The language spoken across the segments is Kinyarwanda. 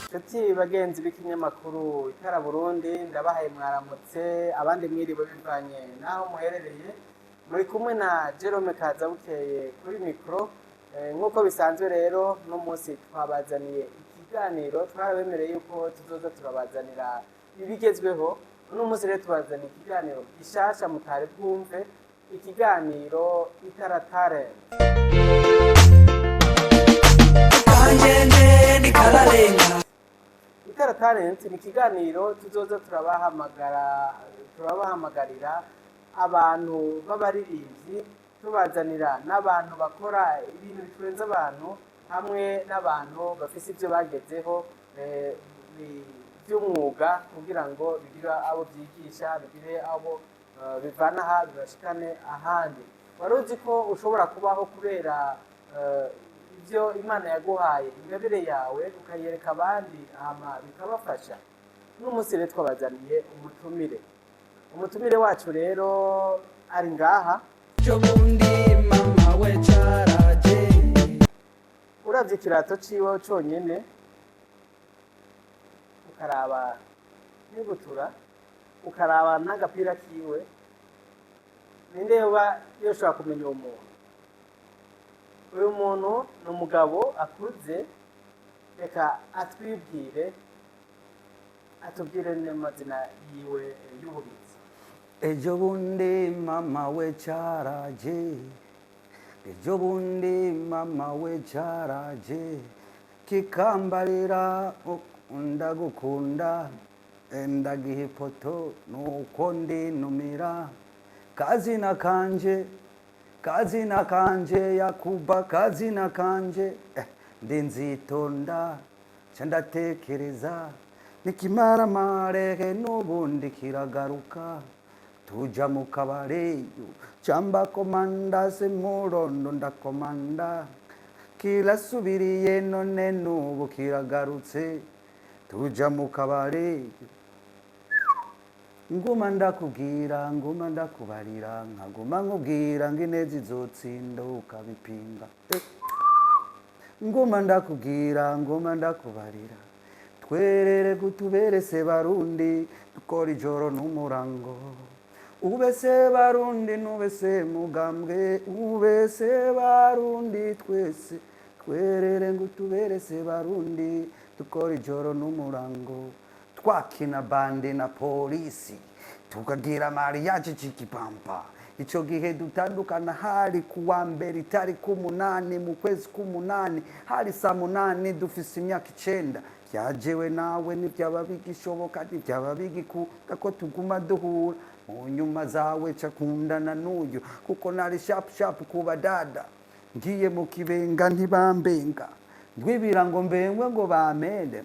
Nshuti bagenzi b'ikinyamakuru Itara Burundi, ndabahaye mwaramutse abandi mwiriwe bivanye naho muherereye. Muri kumwe na Jerome Kazabukeye kuri mikro. Nk'uko bisanzwe rero no munsi twabazaniye ikiganiro, twarabemereye yuko tuzoza turabazanira ibigezweho. Uno munsi rero tubazaniye ikiganiro gishasha mutari bwumve, ikiganiro Itara Talent. Itara Talent ni ikiganiro tuzoza turabahamagarira abantu b'abaririmbyi, tubazanira n'abantu bakora ibintu biturenze abantu, hamwe n'abantu bafise ibyo bagezeho by'umwuga, kugira ngo bigire abo byigisha, bigire abo bivana aha bibashikane ahandi. Wari uzi ko ushobora kubaho kubera ibyo Imana yaguhaye, ingabire yawe ukayereka abandi hama bikabafasha? N'umunsi rero twabazaniye umutumire wacu rero ari ngaha. Uravye ikirato ciwe conyene, ukaraba n'igutura, ukaraba n'agapira kiwe, ninde yoshobora kumenya uwo muntu? Uyu muntu ni umugabo akuze. Reka atubwire n'amazina yiwe y'ubuhizi. Ejo bundi mama we cyaraje, ejo bundi mama we cyaraje, kikambarira ndagukunda, ndagiha ifoto nuko ndinumira, kazina kanje Yakuba, kazina kanje ndinzitonda candatekereza, nikimara mareke n'ubundi kiragaruka, tuja mu kabare camba komanda se murondo ndakomanda, kirasubiriye none n'ubu kiragarutse, tuja mu kabare nguma ndakubwira, nguma ndakubarira, nkaguma nkubwira ngo ineza izotsinda ukabipinga. Nguma ndakubwira, nguma ndakubarira, twerere kutubere se Barundi, dukora ijoro n'umurango. Ube se Barundi nube se Mugambwe, ube se Barundi twese, twerere ngutubere se Barundi, dukora ijoro n'umurango. Twakina bande na polisi, tukagira mariage cikipampa. Ico gihe dutandukana hari kuwa mbere itariki 8 mu kwezi k'8, hari saa 8 dufise imyaka 9. Vyajewe nawe n'ivyaba bigishoboka, n'ivyaba bigikunda ko tuguma duhura, mu nyuma zawe cakundana n'uyu, kuko nari sharp kuba dada. Ngiye mu kibenga ntibambenga, ndwibira ngo mbengwe ngo bamende.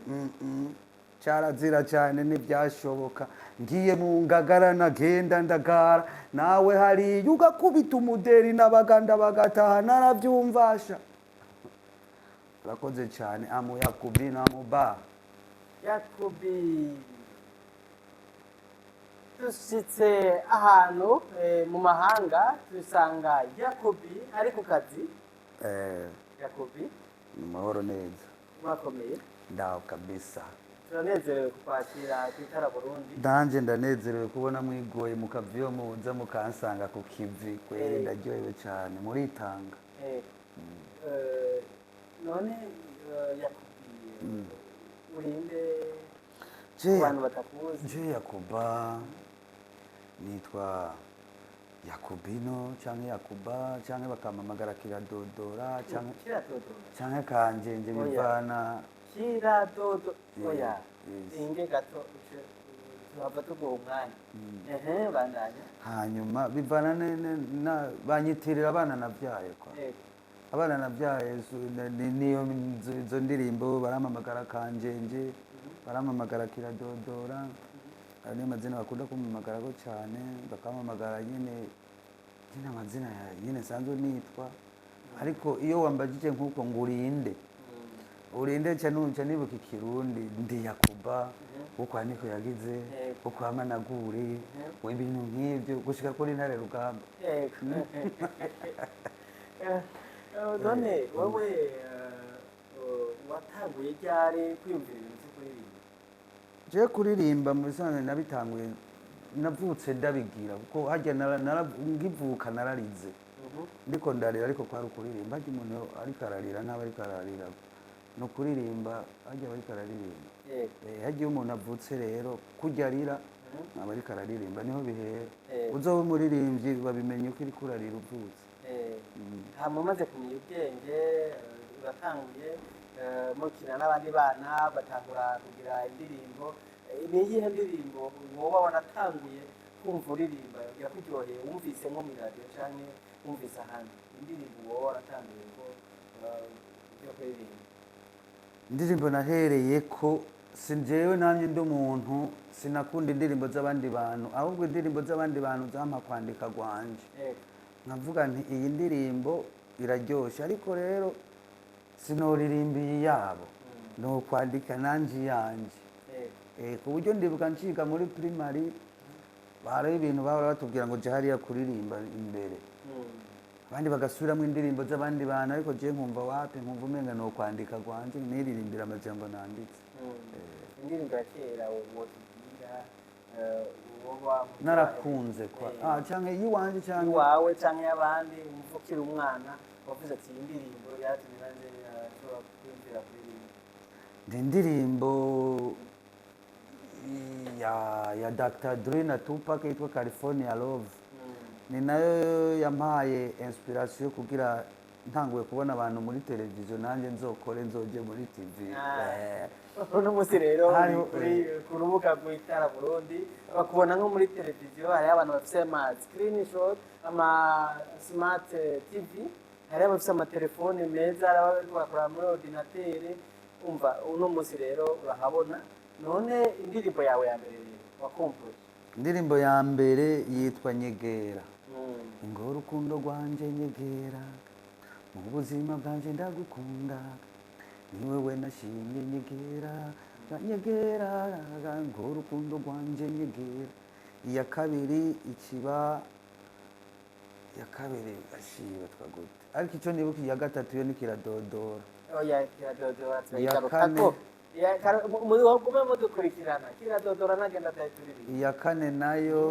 Carazira cyane ntibyashoboka. Ngiye mu Ngagara nagenda ndagara, nawe hari ugakubita umuderi n'abaganda bagataha, naravyumvasha. Urakoze cyane. Amu Yakubi na Muba. Yakubi, dushitse ahantu mu mahanga dusanga Yakubi ari ku kazi. Yakubi, mahoro neza. mwakomeye? Ndaho kabisa. Turanezerewe kukwakira ku Itara Burundi. Ndanje ndanezerewe kubona mwigoye mukavyo muza mukansanga ku kivi, kweri ndaryohewe cyane, muritanga. None Yakubi, urinde abantu batakuzi? Je Yakuba, nitwa Yakubino canke Yakuba, canke bakamamagara Kiradodora, canke kanje nje bivana Kiradodo. Oya, inge gato tuhava tuguha umwanya. Bandanya. Hanyuma bivana na banyitirira abana navyaye kwa. Abana navyaye niyo izo ndirimbo baramamagara kanjenje, baramamagara Kiradodora, niyo mazina bakunda kumamagara ko cyane, bakamamagara nyine amazina nyine sanzwe nitwa. Ariko iyo wambajije nkuko ngurinde, urinde cyane nibuka ikirundi, ndi Yakuba, uko niko yagize, uko amanaguri, ibintu nk'ibyo gushika kuri Ntare Rugamba. None wowe watanguye ryari kwiyumvira ibintu byo kuririmba? je kuririmba mu bisanzwe nabitanguye navutse ndabigira kuko harya ngivuka nararize ndiko ndarira ariko kwari ukuririmba harya umuntu ariko ararira ntaba ariko ararira no kuririmba harya ariko araririmba harya iyo umuntu avutse rero kurya arira aba ariko araririmba niho bihera uzoba umuririmbyi babimenye uko uriko urarira uvutse. hama umaze kumenya ubwenge uratanguye mukina n'abandi bana batangura kugira indirimbo. Ni iyihe ndirimbo woba wanatanguye kumva uririmba yakuryoheye wumvise nko mu radio canke wumvise ahandi? Indirimbo woba waratanguye ko byo kuririmba? Indirimbo nahereye ko sinjewe nanjye ndi umuntu sinakunda indirimbo z'abandi bantu ahubwo indirimbo z'abandi bantu zampa kwandika gwanje nkavuga nti iyi ndirimbo iraryoshe ariko rero sinoririmbiye yabo no kwandika nanje yanje ku buryo ndibuka nciga muri primary bari ibintu bahora batubwira ngo je hariya kuririmba imbere abandi bagasubiramo indirimbo z'abandi bantu ariko je nkumva wapi nkumva umenga no kwandika gwanje niririmbira amajambo nanditse. Indirimbo ya kera wotubwira woba narakunze kwa canke yiwanje canke iwawe canke y'abandi umvukira umwana wavuze ati iyi ndirimbo yatumye nanje nashobora kwiyumvira kuririmba? indirimbo ya Dr. Dre na Tupac yitwa California Love ni nayo yampaye inspiration kugira ntanguye kubona abantu muri televiziyo nanjye nzokore nzoje muri TV. uno munsi rero ku rubuga rw'Itara Burundi bakubona nko muri televiziyo hariho abantu bafise ama screenshot ama smart TV hariho abafise amatelefone meza hariho bakora muri ordinateur umva uno munsi rero urahabona. None indirimbo yawe ya mbere wakumbuye? Indirimbo ya mbere yitwa Nyegera. Ngo urukundo rwanje nyegera mu buzima bwanje ndagukunda ni wewe nashimye nyegera nyegera ngo urukundo rwanje nyegera. Iya kabiri ikiba ya kabiri ashiba twagute ariko icyo nibuka iya gatatu yo ni Kiradodora. Oya Kiradodora twayigarukako muri wogume mudukurikirana Kiradodora nagenda tayituririmba. Iya kane nayo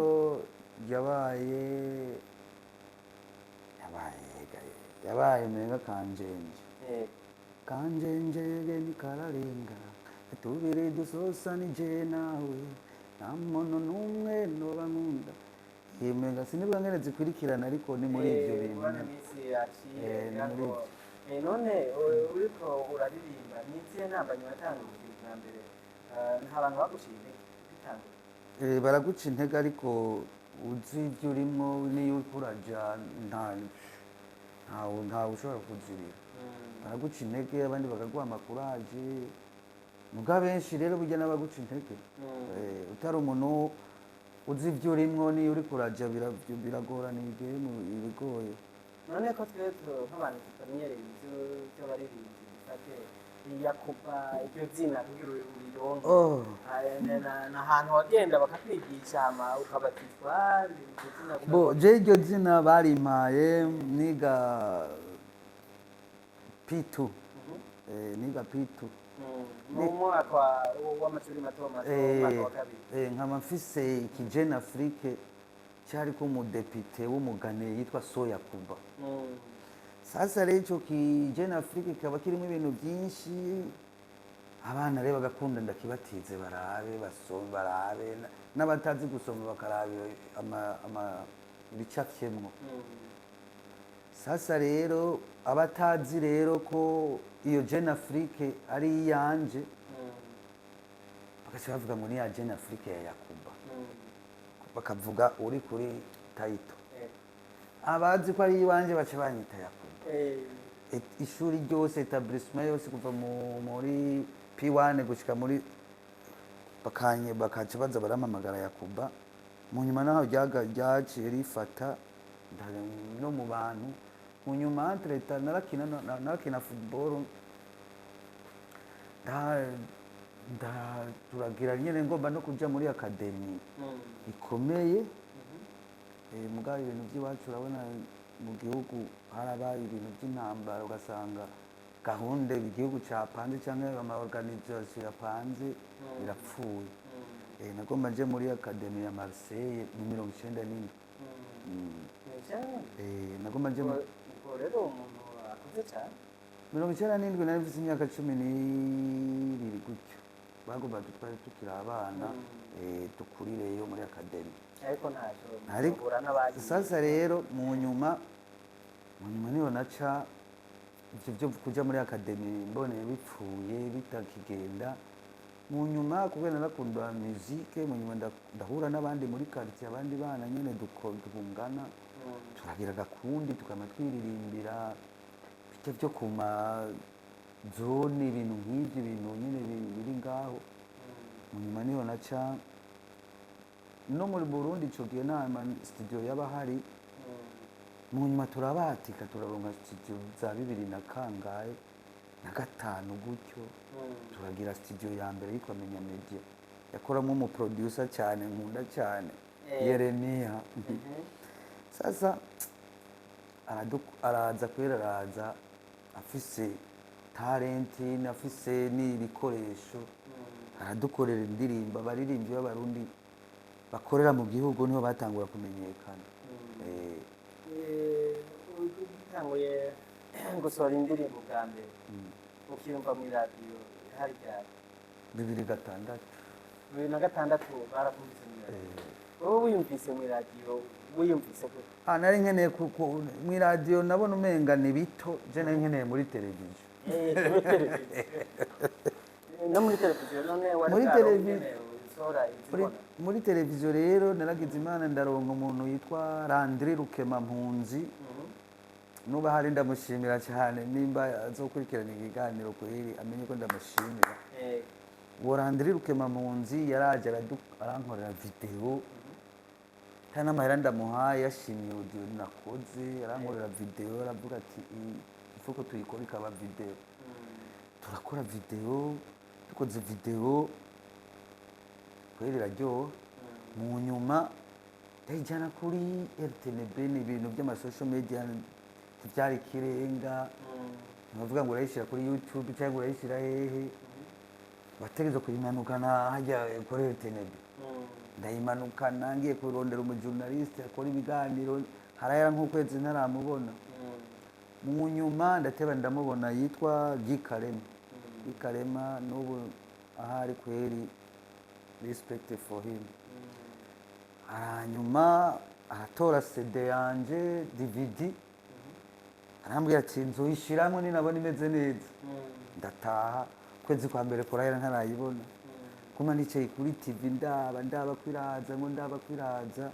yabaye menga kanjenje kanjenje ni kararenga tubiri dusosa ni je nawe nta muntu n'umwe noba nkunda yemenga sinibwa ngene zikurikirana ariko ni muri ivyo bintu none uriko uraririmba n'izihe ntambanyi watanguye bwa mbere nta bantu baguciye bitangura? Baraguca intege ariko uzi ibyo urimo niyo uriko uraja ntawe ushobora kuzirira baraguca intege abandi bakaguha amakuraje muga benshi rero burya n'abaguca intege utari umuntu uzi ibyo urimo niyo uriko uraja biragorana ibigoye. None ko twe nk'abantu tutamenyereye ibyo baririmbyi bifate Yakuba ibyo zina kugira urironke n'ahantu wagenda bakakwigisha ukabatizwa bo je iryo zina barimpaye niga P2 niga P2 mu mwaka w'amashuri mato umwaka wa kabiri nkaba mfise ikijene Afrique cyari ko umudepite w'umugane yitwa Yakuba. Sasa rero ico kijene Afrique kaba kirimo ibintu byinshi abana rero bagakunda ndakibatize barabe n'abatazi gusoma bakarabe ama bicafyemwo. Sasa rero abatazi rero ko iyo Jeune Afrique ari yanje bakaca bavuga ngo ni ya Jeune Afrique ya Yakuba bakavuga uri kuri tayito abazi ko ari iwanje baca banyita Yakuba. Ishuri ryose etablissement yose kuva muri P1 gushika muri bakaca baza barampamagara Yakuba. Mu nyuma naho ryaciye rifata no mu bantu mu nyuma atleta narakina football turagira nyene ngomba no kuja muri academy ikomeye mugabe ibintu by'iwacu urabona mu gihugu harabaye ibintu by'intambara ugasanga gahunda igihugu capanze cyangwa amaorganisation yapanze birapfuye. Nagomba nje muri akademi ya Marseille mu 97. Nagomba nje rero umuntu akuze cyane 97 nari mfite imyaka 12 gutyo, bagomba twari tukiri abana tukurireyo muri akademi, ariko ntacyo bahura n'abandi. Sasa rero mu nyuma niho naca ivyo byo kuja muri akademi mboneye bipfuye bitakigenda. Mu nyuma kubera narakunda musique, mu nyuma ndahura n'abandi muri quartier, abandi bana nyene dukungana, turagira gakundi tukama twiririmbira bityo byo kuma zone, ibintu nk'ivyo, ibintu nyene biri ngaho. Mu nyuma niho naca no muri Burundi ico gihe nta studio yabahari. Mu nyuma turabatika turaronka studio za 2000 na kangahe na gatanu gutyo, turagira studio ya mbere yitwa Menya Media, yakoramo umu producer cyane nkunda cyane Yeremia. Sasa araza afise talent, afise n'ibikoresho, aradukorera indirimbo. Abaririmbyi b'abarundi bakorera mu gihugu niho batangura kumenyekana. Utanguye gusohora indirimbo bwa mbere ukiyumva muri radiyo hari ryari? 2006. 2006 barakumvise muri radiyo. Wowe wiyumvise muri radiyo wiyumvise gute? Nari nkeneye muri radiyo, nabona umenga ni bito, je nari nkeneye muri televiziyo. No muri televiziyo none muri televiziyo rero naragize imana ndaronka umuntu yitwa Landry Rukemampunzi, nuba hari ndamushimira cyane, nimba azokurikirana ikiganiro kweri amenye ko ndamushimira. Uwo Landry Rukemampunzi yaraje arankorera video, tana mahera ndamuhaye, yashimye audio nakoze, arankorera video, aravuga ati ifuko tuyikora ikaba video. Turakora video, dukoze video kweri iraryoha. Mu nyuma ndayijyana kuri RTNB, n'ibintu by'amasocial media byari ikirenga. Nkavuga ngo urayishyira kuri YouTube cyangwa urayishyira hehe, bategeza kuyimanukana hajya kuri RTNB. Ndayimanukana ngiye kurondera umujournaliste akora ibiganiro, harayara nk'ukwezi ntaramubona. Mu nyuma ndateba ndamubona, yitwa Gikarema, n'ubu ahari kweri respect for him. Hanyuma aratora CD yanje DVD, arambwira ati nzoyishiramwe ninabona imeze neza. Ndataha kwezi kwa mbere kurahera ntarayibona, kuma nicaye kuri TV ndaba kwiraza.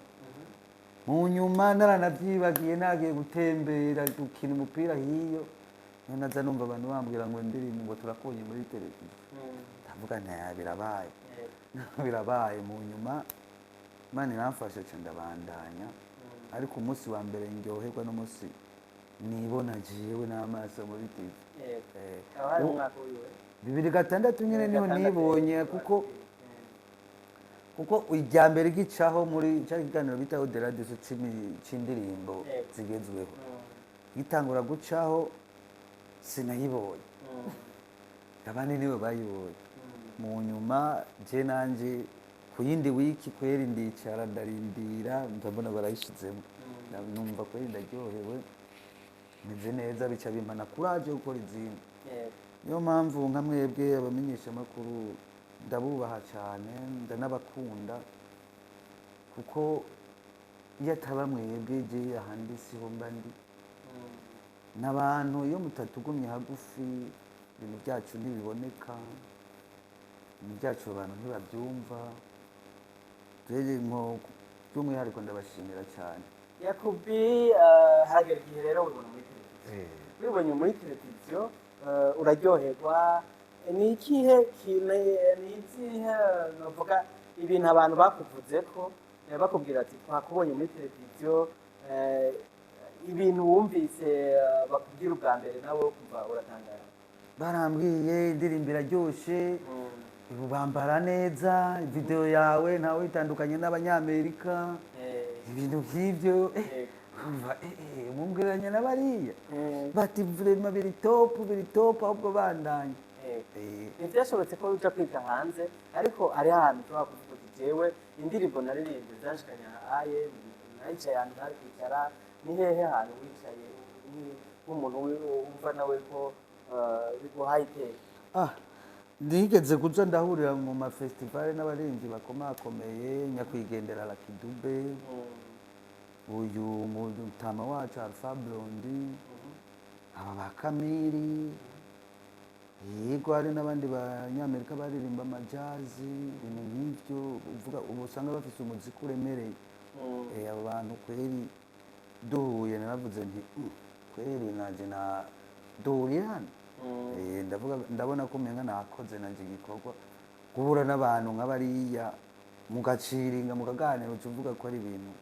Mu nyuma naranavyibagiye, nagiye gutembera gukina umupira hiyo, naza numva abantu bambwira ngo ndirimbo ngo turakonye muri televiziyo. Ndavuga nta birabaye. Mu nyuma Imana iramfasha cyane ndabandanya, ariko umunsi wa mbere ndyoherwa n'umunsi nibona jewe n'amaso muri TV. Abari umwaka wiwe 2006 nyene niho nibonye, kuko ijya mbere gicaho muri cyari kiganiro bita Odera de c'indirimbo zigezweho, gitangura gucaho sinayibonye, abandi niwe bayibonye. Mu nyuma je nanje ku yindi wiki kweri ndicara ndarindira, ndabona barayishizemo, numva kweri ndaryohewe, meze neza, bica bimpana kuraje gukora izindi. Niyo mpamvu nka mwebwe abamenyesha makuru ndabubaha cyane, ndanabakunda, kuko iyo ataba mwebwe je ahandi siho mba ndi. N'abantu iyo mutatugumye hagufi, ibintu byacu ntibiboneka, ibintu byacu abantu ntibabyumva. Twege nko by'umwihariko ndabashimira cyane. Yakubi, hagera igihe rero ubona muri televiziyo. Wibonye muri televiziyo uraryoherwa, ni ikihe navuga ibintu abantu bakuvuze ko bakubwira ati twakubonye muri televiziyo, ibintu wumvise bakubwira ubwa mbere nawe kumva uratangara? Barambwiye indirimbo iraryoshe, bambara neza, video yawe ntawe itandukanye n'abanyamerika, ibintu nk'ivyo. mumgeranya na bariya bati vrema biri top ahubwo bandanye. ntibyashobotse ko uja kwiga hanze ariko ari ahantu ushobora kuvuga uti jewe indirimbo naririmbye zashikanye aye naricaye ahantu ntari kwicara ni hehe ahantu wicaye nk'umuntu wumva nawe ko biguhaye iteka? nigeze kuza ndahurira mu mafestivale n'abaririmbyi bakomakomeye nyakwigendera Lucky Dube, uyu mutama wacu Alpha Blondy, aba ba Kamiri, yego hari n'abandi banyamerika baririmba amajazi, ibintu nk'ivyo uvuga ubu usanga bafise umuziki uremereye. Abo bantu kweri duhuye naravuze nti kweri naje na duhuye hano. Ndabona ko umenga nakoze nanje igikorwa guhura n'abantu nk'abariya mugaciringa mukaganira uvuga ko ari ibintu.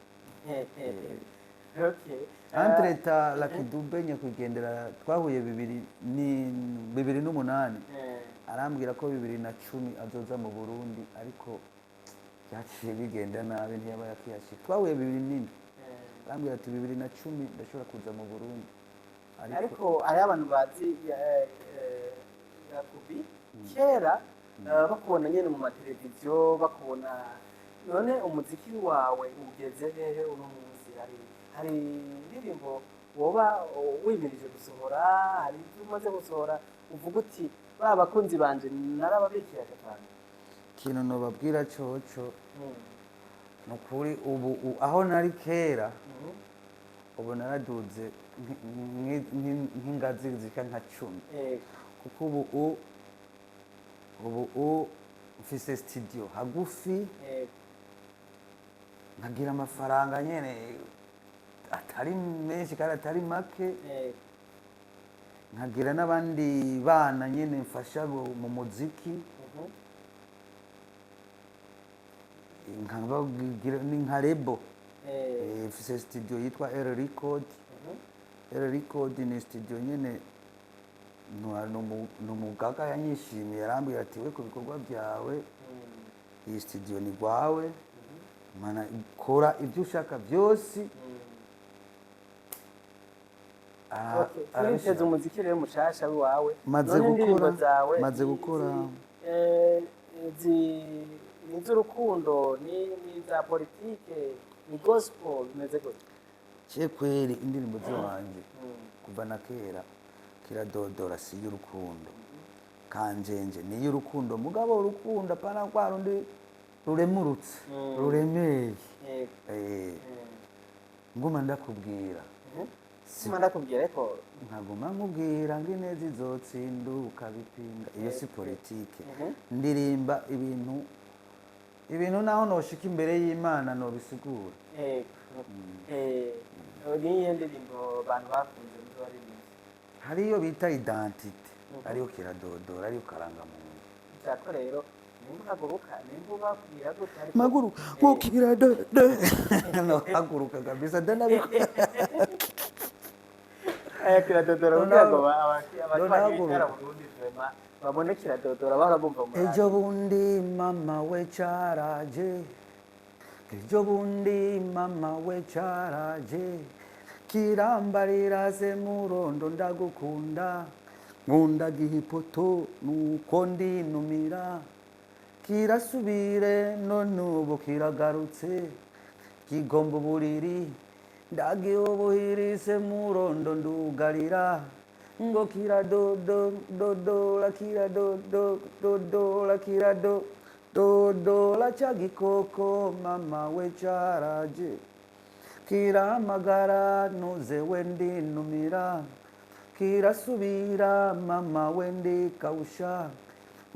Entreta Lucky Dube nyakwigendera twahuye 2008 arambwira ko 2010 azoza mu Burundi ariko yaciye bigenda nabi ntiyaba yakiyashika. Twahuye 2009 arambwira ati 2010 ndashobora kuza mu Burundi ariko ari abantu bazi Yakubi kera bakubona nyene mu mateleviziyo bakubona none umuziki wawe ugeze hehe uno munsi? hari indirimbo woba wimirije gusohora, hari ibyo umaze gusohora uvuga uti ba bakunzi banje narababikira cyane? Ikintu nobabwira coco nukuri ubu aho nari kera ubu naraduze nk'ingazi zika nka 10 kuko ubu mfise studio hagufi nkagira amafaranga nyene atari menshi kandi atari make, nkagira n'abandi bana nyene mfasha mu muziki, nka Rebo mfise studio yitwa R Record. R Record ni studio nyene n'umugaga yanyishimiye yarambwira ati we ku bikorwa byawe iyi studio ni gwawe mana kora ibyo ushaka byose. Urisheze umuziki rero mushasha wawe maze gukora n'iz'urukundo n'iza politike ni gospel bimeze gute? Kweri indirimbo z'wanjye kuva na kera kiradodora si y'urukundo kanjenje ni y'urukundo mugabo urukundo pana kwa rundi ruremurutse ruremeye. Nguma ndakubwira ndakubwira ko nkaguma nkubwira ngo ineza izotsinduka bipinga iyo si politike. Ndirimba ibintu naho noshika imbere y'Imana no bisigura. niyo ndirimbo abantu bakunze muri baririmba hariyo bita identite ariyo kiradodora ariyo karangamuntu. cyako rero nimbuhaguruka nimbubabwira gute ariko maguru kiradodora no haguruka kabisa ndanabikora kiradodora unago abakira Burundi twema babone kiradodora barabumva mu ejo bundi mama we charaje ejo bundi mama we charaje kirambarira se murondo ndagukunda nkunda gihipoto nuko ndinumira kirasubire none ubu kiragarutse kigomba uburiri ndagiyobohirise murondo ndugarira ngo kiradodola kiradodola kiradodola cha gikoko mama we charaje kiramagara nuze wendi numira kirasubira mama wendi kausha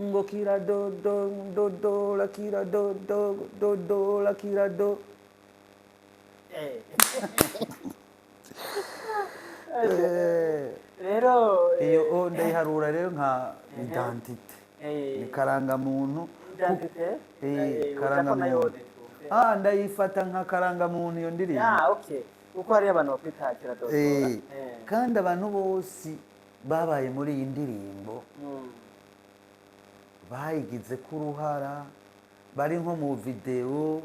ngo kiradodola kiradodola kirado rero iyo ndayiharura rero nka identite ni karangamuntu karangamuntu ndayifata nka karangamuntu iyo ndirimbo okay uko hari abantu bakwitakira dodora kandi abantu bose babaye muri iyi ndirimbo bayigize ko uruhara bari nko mu video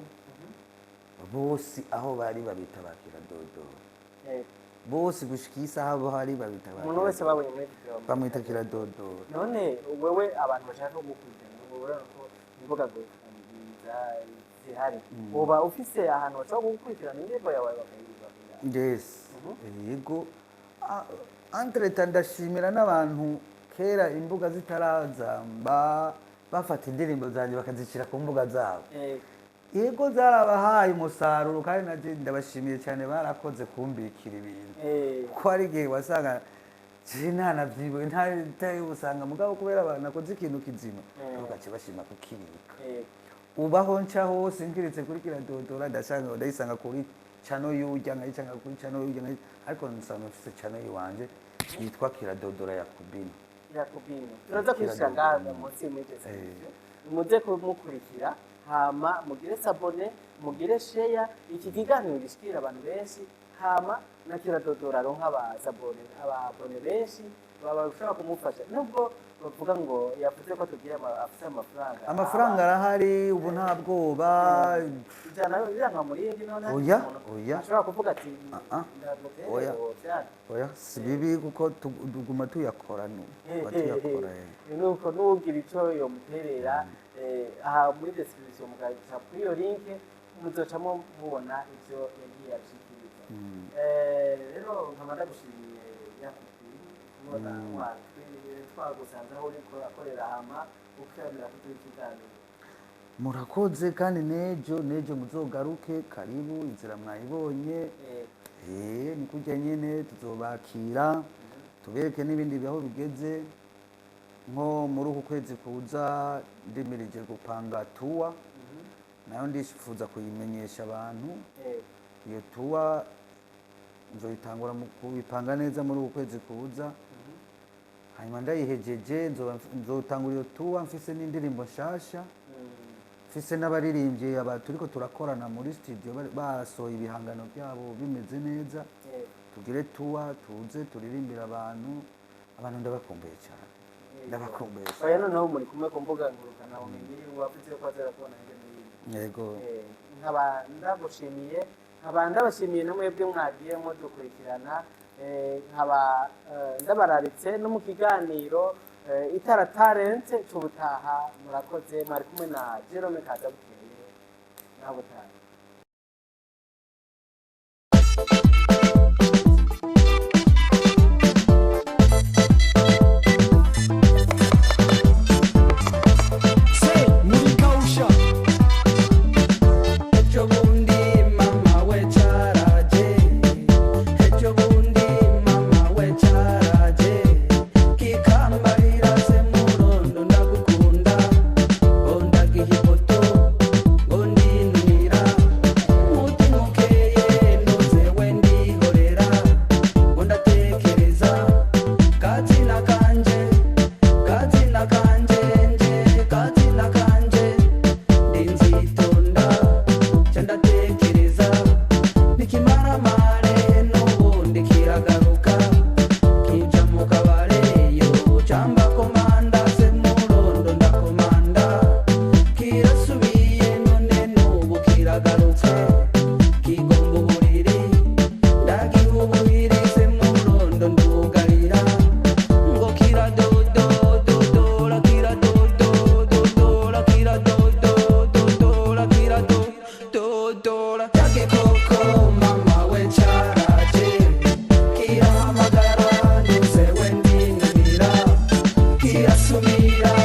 bose aho bari babita bakira dodora bose gushika isaha bo hari babita umuntu wese babonye muri video bamwita kiradodora. none wewe abantu bashaka gukurikirana ubona ko imbuga ngurukanabumenyi zihari uba ufise ahantu bashobora gukurikirana indirimbo yawe bakayibabwira? Yes. Yego. Entreta ndashimira n'abantu kera imbuga zitaraza bafata indirimbo zanjye bakazishyira ku mbuga zabo. Yego zarabahaye umusaruro kandi naje ndabashimiye cyane barakoze kumbikira ibintu. Ko ari gihe wasanga ntanavyibuye ntari usanga mugabo kubera abantu nakoze ikintu kizima bagace bashima kukibika. Ubaho nca hose ngiritse kuri kiradodora ndayisanga kuri channel y'ujya nkayicanga kuri channel y'ujya ariko nsanga mfise channel yiwanje yitwa Kiradodora Yakubino. Turaza kwishira ngaho munsi y'imigeze. Muze kumukurikira hama mugire sabone mugire share iki kiganiro gishikira abantu benshi hama na Kiradodora aronka ababone benshi baba bashobora kumufasha nubwo bavuga ngo yavuze ko tugiye afite amafaranga arahari ubu nta bwoba ijana muri indi none oya ashobora kuvuga ati oya si bibi kuko tuguma tuyakora nuko nugira icyo yomuterera aha muri description mugaca kuri iyo link muzocamo mubona ivyo yagiye ashikiriza rero nkaba ndagushimiye kubona twagusanze aho uriko akorera hama ukiramira kuri ikiganiro. Murakoze kandi nejo muzogaruke karibu inzira mwayibonye ni kujya nyene tuzobakira tubereke n'ibindi biho bigeze nko muri uku kwezi kuza ndimirije gupanga tuwa nayo ndishifuza kuyimenyesha abantu iyo tuwa nzoyitangura mu kubipanga neza muri uku kwezi kuza hanyuma ndayihejeje nzotangura iyo tuwa mfise n'indirimbo nshasha mfise n'abaririmbyi turiko turakorana muri studio basohoye ibihangano byabo bimeze neza tugire tuwa tuze turirimbira abantu ndabakumbuye cyane ndabakumbuye oya noneho muri kumwe ku mbuga ngurukanabumenyi wafite ko azera kubona yego nkaba ndagushimiye nkaba ndabashimiye no mwebwe mwagiye mudukurikirana nkaba ndabararitse no mu kiganiro Itara Talent cy'ubutaha murakoze mwari kumwe na Jerome Kazabukeye nabutaha. Subira